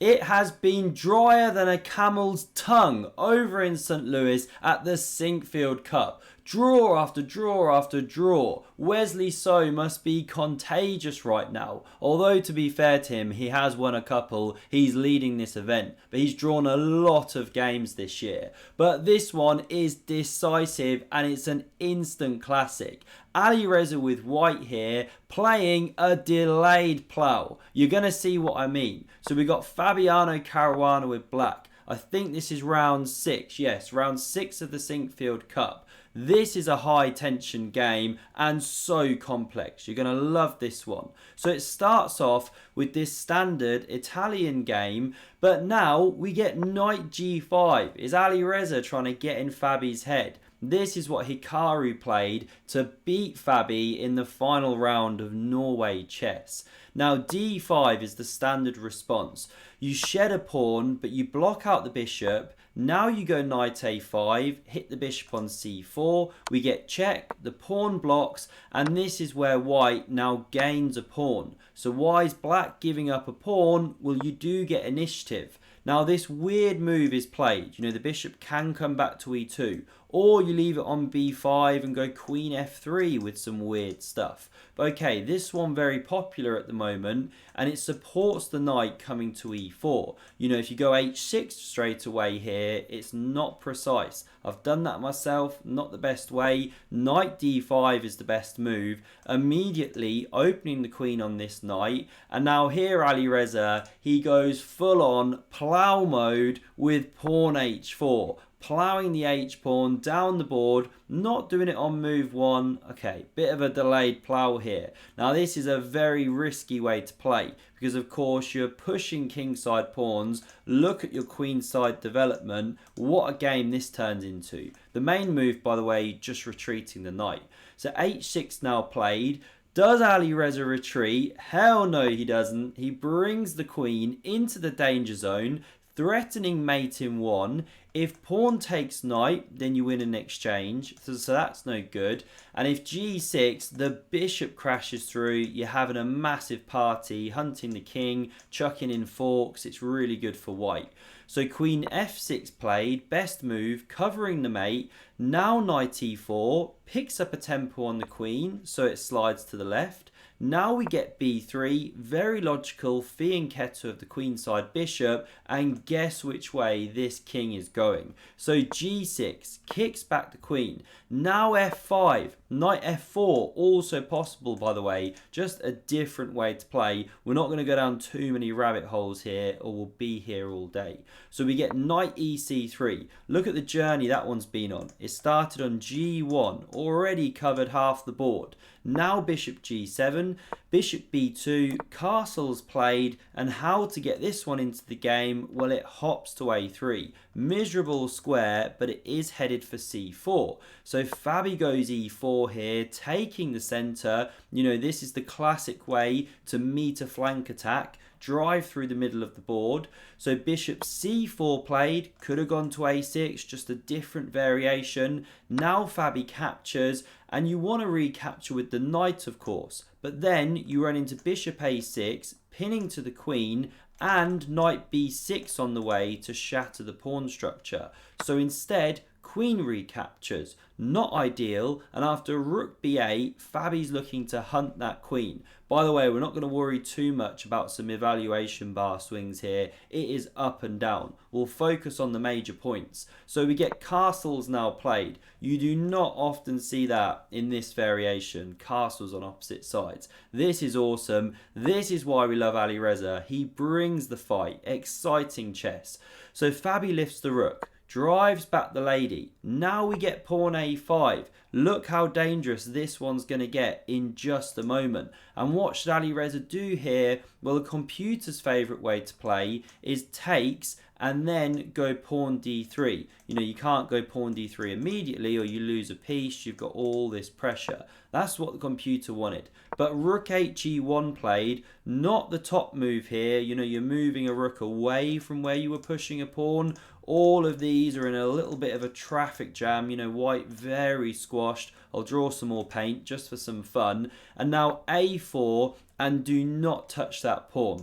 It has been drier than a camel's tongue over in St. Louis at the Sinquefield Cup. Draw after draw after draw. Wesley So must be contagious right now. Although, to be fair to him, he has won a couple. He's leading this event. But he's drawn a lot of games this year. But this one is decisive and it's an instant classic. Alireza with white here playing a delayed plow. You're going to see what I mean. So we got Fabiano Caruana with black. I think this is round 6. Yes, round 6 of the Sinquefield Cup. This is a high tension game and so complex. You're going to love this one. So it starts off with this standard Italian game, but now we get knight g5. Is Alireza trying to get in Fabi's head? This is what Hikaru played to beat Fabi in the final round of Norway chess. Now d5 is the standard response. You shed a pawn, but you block out the bishop. Now you go knight a5, hit the bishop on c4. We get check, the pawn blocks, and this is where white now gains a pawn. So why is black giving up a pawn? Well, you do get initiative. Now this weird move is played. You know, the bishop can come back to e2. Or you leave it on b5 and go queen f3 with some weird stuff. But okay, this one very popular at the moment, and it supports the knight coming to e4. You know, if you go h6 straight away here, it's not precise. I've done that myself, not the best way. Knight d5 is the best move. Immediately opening the queen on this knight. And now here Alireza, he goes full on plow mode with pawn h4. Ploughing the h-pawn down the board, not doing it on move 1. Okay, bit of a delayed plough here. Now this is a very risky way to play because of course you're pushing kingside pawns. Look at your queenside development. What a game this turns into. The main move, by the way, just retreating the knight. So h6 now played. Does Alireza retreat? Hell no, he doesn't. He brings the queen into the danger zone, threatening mate in 1. If pawn takes knight, then you win an exchange, so that's no good. And if g6, the bishop crashes through, you're having a massive party, hunting the king, chucking in forks. It's really good for white. So queen f6 played, best move, covering the mate. Now knight e4, picks up a tempo on the queen, so it slides to the left. Now we get b3, very logical fianchetto of the queenside bishop, and guess which way this king is going. So g6, kicks back the queen. Now f5, knight f4, also possible by the way, just a different way to play. We're not going to go down too many rabbit holes here or we'll be here all day. So we get knight ec3. Look at the journey that one's been on. It started on g1, already covered half the board. Now bishop g7, bishop b2, castles played, and how to get this one into the game? Well, it hops to a3. Miserable square, but it is headed for c4. So Fabi goes e4 here, taking the centre. You know, this is the classic way to meet a flank attack. Drive through the middle of the board. So bishop c4 played, could have gone to a6, just a different variation. Now Fabi captures, and you want to recapture with the knight of course, but then you run into bishop a6, pinning to the queen, and knight b6 on the way to shatter the pawn structure. So instead, queen recaptures. Not ideal, and after rook b8, Fabi's looking to hunt that queen. By the way, we're not going to worry too much about some evaluation bar swings here. It is up and down. We'll focus on the major points. So we get castles now played. You do not often see that in this variation. Castles on opposite sides. This is awesome. This is why we love Alireza. He brings the fight. Exciting chess. So Fabi lifts the rook. Drives back the lady. Now we get pawn a5. Look how dangerous this one's going to get in just a moment. And what should Alireza do here? Well, the computer's favourite way to play is takes and then go pawn d3. You know, you can't go pawn d3 immediately or you lose a piece. You've got all this pressure. That's what the computer wanted. But rook he1 played, not the top move here. You know, you're moving a rook away from where you were pushing a pawn. All of these are in a little bit of a traffic jam. You know, white very squashed. I'll draw some more paint just for some fun. And now a4, and do not touch that pawn.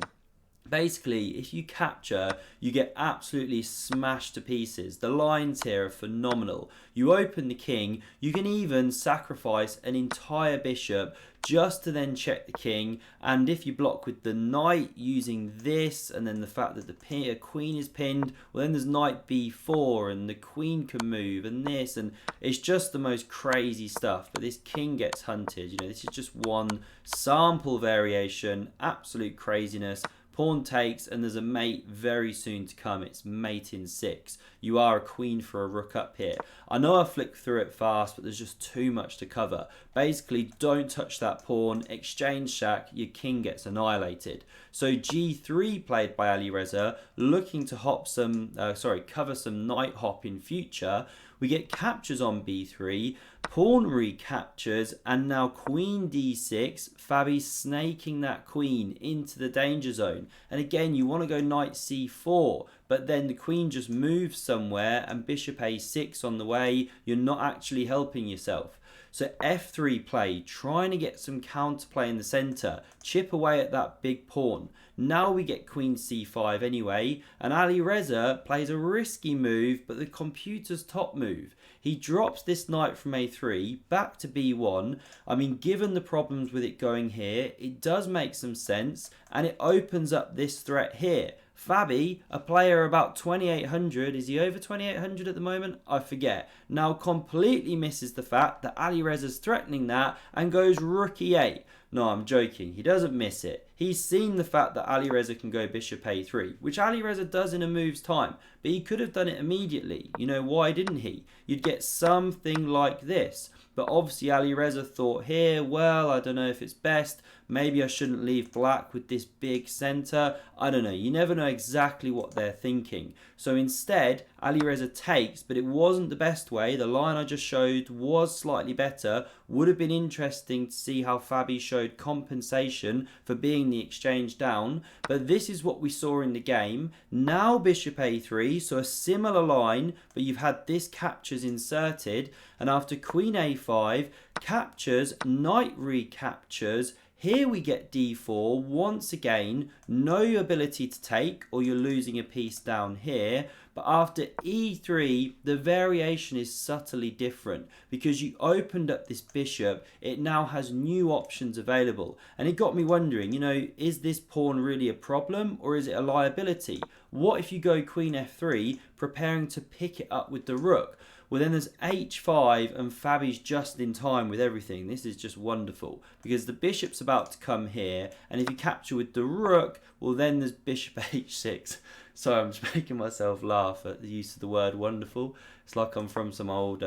Basically, if you capture, you get absolutely smashed to pieces. The lines here are phenomenal. You open the king, you can even sacrifice an entire bishop just to then check the king. And if you block with the knight using this, and then the fact that the queen is pinned, well then there's knight b4 and the queen can move and this, and it's just the most crazy stuff. But this king gets hunted. You know, this is just one sample variation, absolute craziness. Pawn takes, and there's a mate very soon to come. It's mate in 6. You are a queen for a rook up here. I know I flicked through it fast, but there's just too much to cover. Basically, don't touch that pawn, exchange shack, your king gets annihilated. So g3 played by Alireza, looking to cover some knight hop in future. We get captures on b3, pawn recaptures, and now queen d6. Fabi snaking that queen into the danger zone. And again, you want to go knight c4, but then the queen just moves somewhere and bishop a6 on the way. You're not actually helping yourself. So f3 play, trying to get some counterplay in the centre, chip away at that big pawn. Now we get queen c5 anyway, and Alireza plays a risky move, but the computer's top move. He drops this knight from a3 back to b1. I mean, given the problems with it going here, it does make some sense, and it opens up this threat here. Fabi, a player about 2800, is he over 2800 at the moment? I forget. Now completely misses the fact that Alireza's threatening that and goes rook e8. No, I'm joking. He doesn't miss it. He's seen the fact that Alireza can go bishop a3, which Alireza does in a move's time, but he could have done it immediately. You know, why didn't he? You'd get something like this. But obviously Alireza thought here, well, I don't know if it's best. Maybe I shouldn't leave black with this big centre. I don't know. You never know exactly what they're thinking. So instead, Alireza takes, but it wasn't the best way. The line I just showed was slightly better. Would have been interesting to see how Fabi showed compensation for being the exchange down. But this is what we saw in the game. Now bishop a3, so a similar line, but you've had this captures inserted. And after queen a5, captures, knight recaptures. Here we get d4, once again, no ability to take, or you're losing a piece down here. But after e3, the variation is subtly different because you opened up this bishop. It now has new options available. And it got me wondering, you know, is this pawn really a problem or is it a liability? What if you go queen f3, preparing to pick it up with the rook? Well, then there's h5 and Fabi's just in time with everything. This is just wonderful because the bishop's about to come here, and if you capture with the rook, well, then there's bishop h6. So I'm just making myself laugh at the use of the word wonderful. It's like I'm from some old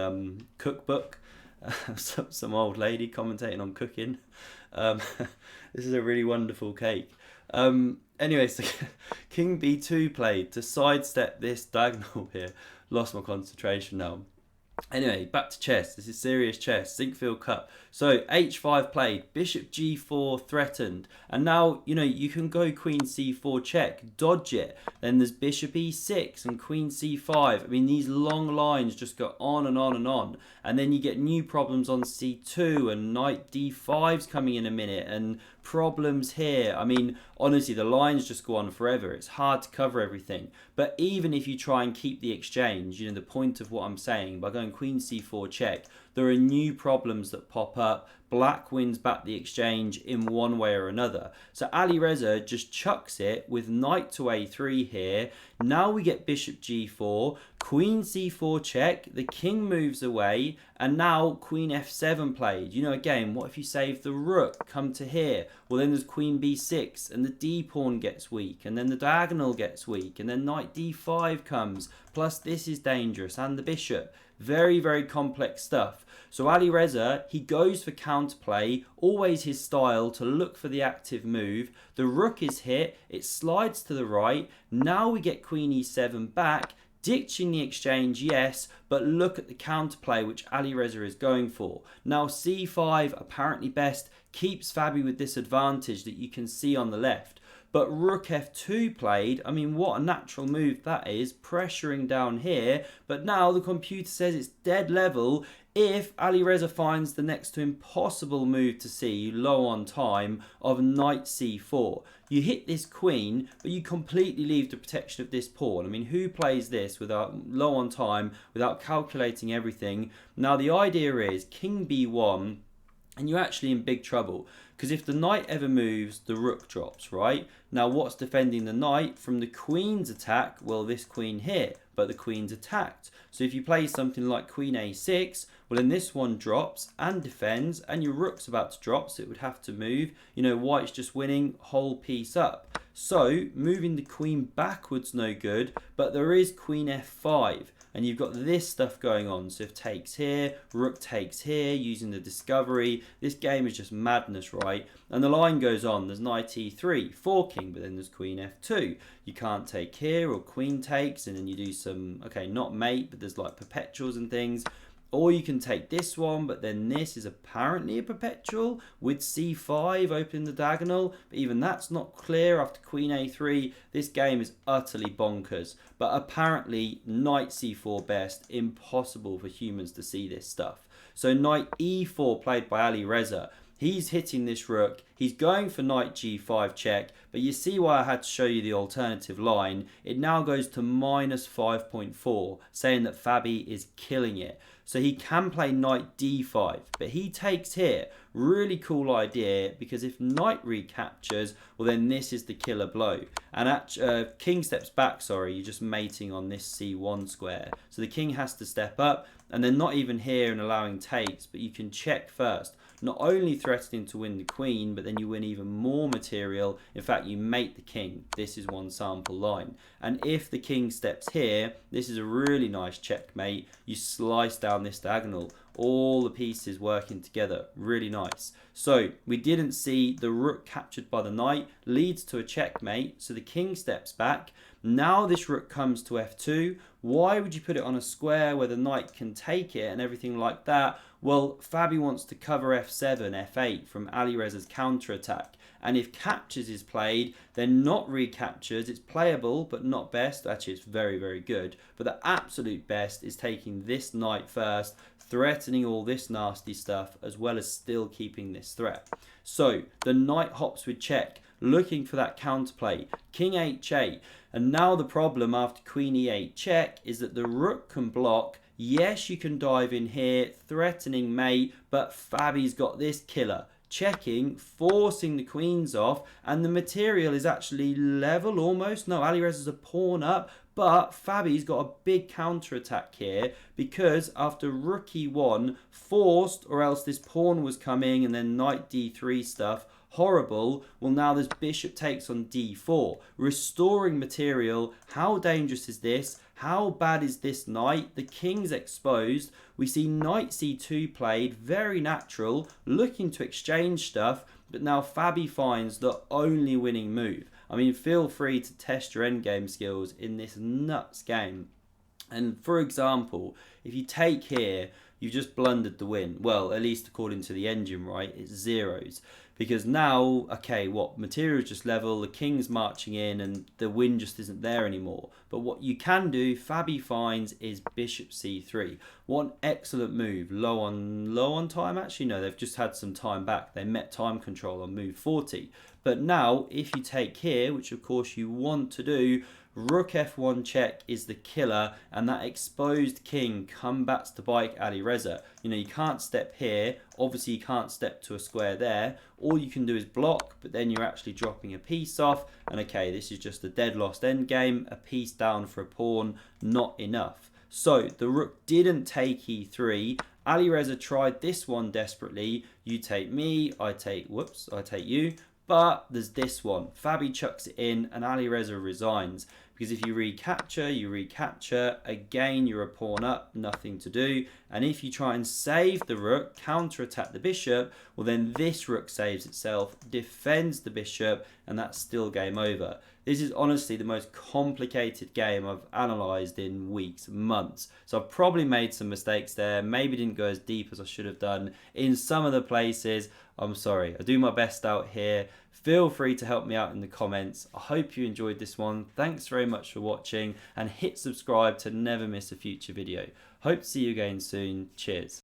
cookbook, some old lady commentating on cooking. This is a really wonderful cake. Anyway, so king b2 played to sidestep this diagonal here. Lost my concentration now. Anyway, back to chess. This is serious chess. Sinquefield Cup. So h5 played, bishop g4 threatened, and now you know you can go queen c4 check, dodge it. Then there's bishop e6 and queen c5. I mean, these long lines just go on and on and on, and then you get new problems on c2 and knight d5's coming in a minute, and problems here. I mean, honestly, the lines just go on forever. It's hard to cover everything. But even if you try and keep the exchange, you know, the point of what I'm saying, by going queen c4 check, there are new problems that pop up. Black wins back the exchange in one way or another. So Alireza just chucks it with knight to a3 here. Now we get bishop g4, queen c4 check, the king moves away, and now queen f7 played. You know, again, what if you save the rook, come to here? Well, then there's queen b6, and the d pawn gets weak, and then the diagonal gets weak, and then knight d5 comes, plus this is dangerous, and the bishop. Very, very complex stuff. So Alireza, he goes for counterplay, always his style to look for the active move. The rook is hit, it slides to the right. Now we get queen e7 back, ditching the exchange, yes, but look at the counterplay which Alireza is going for. Now c5, apparently best, keeps Fabi with this advantage that you can see on the left. But rook f2 played, I mean, what a natural move that is, pressuring down here. But now the computer says it's dead level if Alireza finds the next to impossible move to see, low on time, of knight c4. You hit this queen, but you completely leave the protection of this pawn. I mean, who plays this without low on time, without calculating everything? Now, the idea is king b1, and you're actually in big trouble. Because if the knight ever moves, the rook drops, right? Now, what's defending the knight from the queen's attack? Well, this queen here, but the queen's attacked. So if you play something like queen a6, well, then this one drops and defends, and your rook's about to drop, so it would have to move. You know, white's just winning, whole piece up. So moving the queen backwards no good, but there is queen f5. And you've got this stuff going on. So if takes here, rook takes here, using the discovery. This game is just madness, right? And the line goes on. There's knight e3, forking, but then there's queen f2. You can't take here, or queen takes, and then you do some, okay, not mate, but there's like perpetuals and things. Or you can take this one, but then this is apparently a perpetual with c5 opening the diagonal. But even that's not clear after queen a3. This game is utterly bonkers. But apparently knight c4 best, impossible for humans to see this stuff. So knight e4 played by Alireza. He's hitting this rook. He's going for knight g5 check. But you see why I had to show you the alternative line. It now goes to minus 5.4, saying that Fabi is killing it. So he can play knight d5, but he takes here. Really cool idea, because if knight recaptures, well, then this is the killer blow. And king steps back, sorry, you're just mating on this c1 square. So the king has to step up, and then not even here and allowing takes, but you can check first. Not only threatening to win the queen, but then you win even more material. In fact, you mate the king. This is one sample line. And if the king steps here, this is a really nice checkmate. You slice down this diagonal. All the pieces working together. Really nice. So we didn't see the rook captured by the knight. Leads to a checkmate. So the king steps back. Now this rook comes to f2. Why would you put it on a square where the knight can take it and everything like that? Well, Fabi wants to cover f7, f8 from Alireza's counterattack. And if captures is played, then not recaptures. It's playable, but not best. Actually, it's very, very good. But the absolute best is taking this knight first, threatening all this nasty stuff, as well as still keeping this threat. So the knight hops with check, looking for that counterplay. King h8. And now the problem after queen e8 check is that the rook can block. Yes, you can dive in here, threatening mate, but Fabi's got this killer. Checking, forcing the queens off, and the material is actually level almost. No, Alireza's a pawn up, but Fabi's got a big counter-attack here because after rook e1, forced, or else this pawn was coming, and then knight d3 stuff, horrible. Well, now there's bishop takes on d4, restoring material. How dangerous is this? How bad is this knight? The king's exposed. We see knight c2 played, very natural, looking to exchange stuff, but now Fabi finds the only winning move. I mean, feel free to test your endgame skills in this nuts game. And for example, if you take here, you just blundered the win. Well, at least according to the engine, right? It's zeros. Because now, okay, what? Material's just level, the king's marching in, and the win just isn't there anymore. But what you can do, Fabi finds, is bishop c3. What an excellent move. Low on time? Actually, no, they've just had some time back. They met time control on move 40. But now, if you take here, which of course you want to do, rook f1 check is the killer, and that exposed king combats to bite Alireza. You know, you can't step here. Obviously, you can't step to a square there. All you can do is block, but then you're actually dropping a piece off. And okay, this is just a dead lost endgame. A piece down for a pawn, not enough. So the rook didn't take e3. Alireza tried this one desperately. You take me, I take you. But there's this one. Fabi chucks it in and Alireza resigns. Because if you recapture, again you're a pawn up, nothing to do. And if you try and save the rook, counterattack the bishop, well then this rook saves itself, defends the bishop, and that's still game over. This is honestly the most complicated game I've analysed in weeks, months. So I've probably made some mistakes there, maybe didn't go as deep as I should have done in some of the places. I'm sorry. I do my best out here. Feel free to help me out in the comments. I hope you enjoyed this one. Thanks very much for watching, and hit subscribe to never miss a future video. Hope to see you again soon. Cheers.